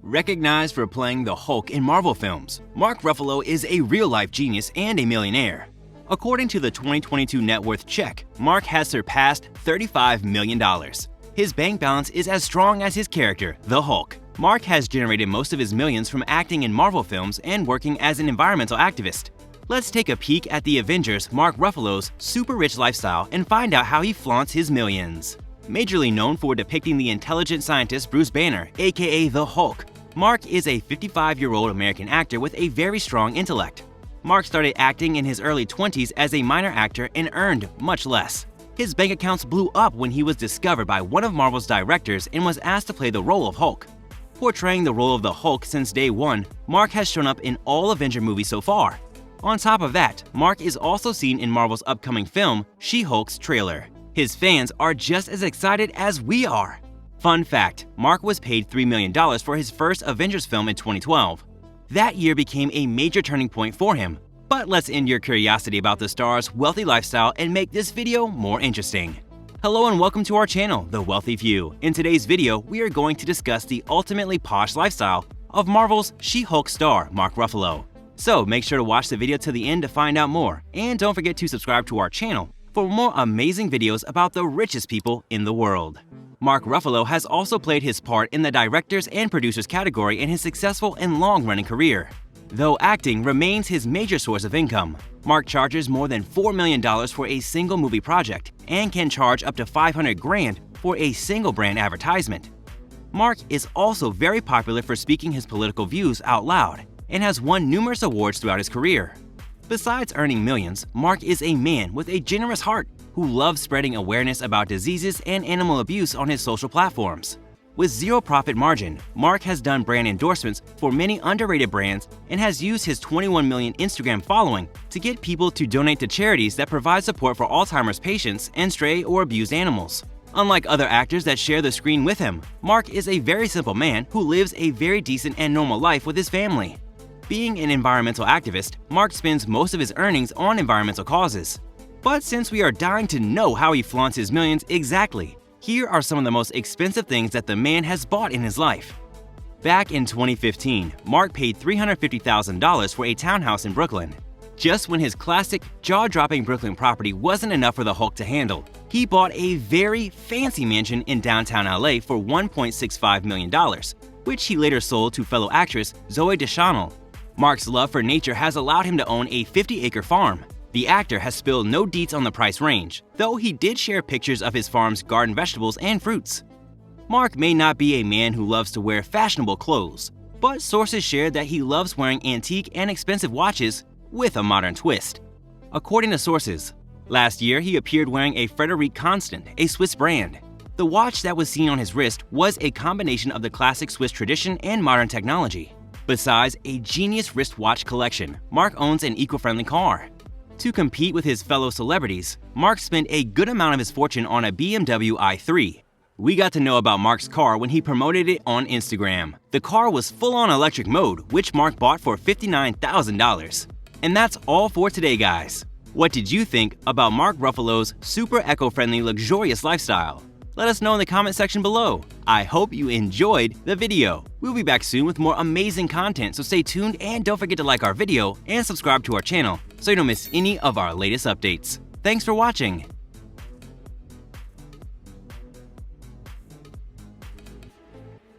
Recognized for playing the Hulk in Marvel films, Mark Ruffalo is a real-life genius and a millionaire. According to the 2022 net worth check, Mark has surpassed $35 million. His bank balance is as strong as his character, the Hulk. Mark has generated most of his millions from acting in Marvel films and working as an environmental activist. Let's take a peek at the Avengers Mark Ruffalo's super rich lifestyle and find out how he flaunts his millions. Majorly known for depicting the intelligent scientist Bruce Banner, aka the Hulk, Mark is a 55-year-old American actor with a very strong intellect. Mark started acting in his early 20s as a minor actor and earned much less. His bank accounts blew up when he was discovered by one of Marvel's directors and was asked to play the role of Hulk. Portraying the role of the Hulk since day one, Mark has shown up in all Avenger movies so far. On top of that, Mark is also seen in Marvel's upcoming film, She-Hulk's trailer. His fans are just as excited as we are. Fun fact, Mark was paid $3 million for his first Avengers film in 2012. That year became a major turning point for him. But let's end your curiosity about the star's wealthy lifestyle and make this video more interesting. Hello and welcome to our channel, The Wealthy Few. In today's video, we are going to discuss the ultimately posh lifestyle of Marvel's She-Hulk star, Mark Ruffalo. So make sure to watch the video to the end to find out more, and don't forget to subscribe to our channel for more amazing videos about the richest people in the world. Mark Ruffalo has also played his part in the directors and producers category in his successful and long-running career. Though acting remains his major source of income, Mark charges more than $4 million for a single movie project and can charge up to $500,000 for a single brand advertisement. Mark is also very popular for speaking his political views out loud and has won numerous awards throughout his career. Besides earning millions, Mark is a man with a generous heart who loves spreading awareness about diseases and animal abuse on his social platforms. With zero profit margin, Mark has done brand endorsements for many underrated brands and has used his 21 million Instagram following to get people to donate to charities that provide support for Alzheimer's patients and stray or abused animals. Unlike other actors that share the screen with him, Mark is a very simple man who lives a very decent and normal life with his family. Being an environmental activist, Mark spends most of his earnings on environmental causes. But since we are dying to know how he flaunts his millions exactly, here are some of the most expensive things that the man has bought in his life. Back in 2015, Mark paid $350,000 for a townhouse in Brooklyn. Just when his classic, jaw-dropping Brooklyn property wasn't enough for the Hulk to handle, he bought a very fancy mansion in downtown LA for $1.65 million, which he later sold to fellow actress Zooey Deschanel. Mark's love for nature has allowed him to own a 50-acre farm. The actor has spilled no deets on the price range, though he did share pictures of his farm's garden vegetables and fruits. Mark may not be a man who loves to wear fashionable clothes, but sources share that he loves wearing antique and expensive watches with a modern twist. According to sources, last year he appeared wearing a Frederique Constant, a Swiss brand. The watch that was seen on his wrist was a combination of the classic Swiss tradition and modern technology. Besides a genius wristwatch collection, Mark owns an eco-friendly car. To compete with his fellow celebrities, Mark spent a good amount of his fortune on a BMW i3. We got to know about Mark's car when he promoted it on Instagram. The car was full-on electric mode, which Mark bought for $59,000. And that's all for today, guys. What did you think about Mark Ruffalo's super eco-friendly, luxurious lifestyle? Let us know in the comment section below. I hope you enjoyed the video. We'll be back soon with more amazing content, so stay tuned and don't forget to like our video and subscribe to our channel so you don't miss any of our latest updates. Thanks for watching.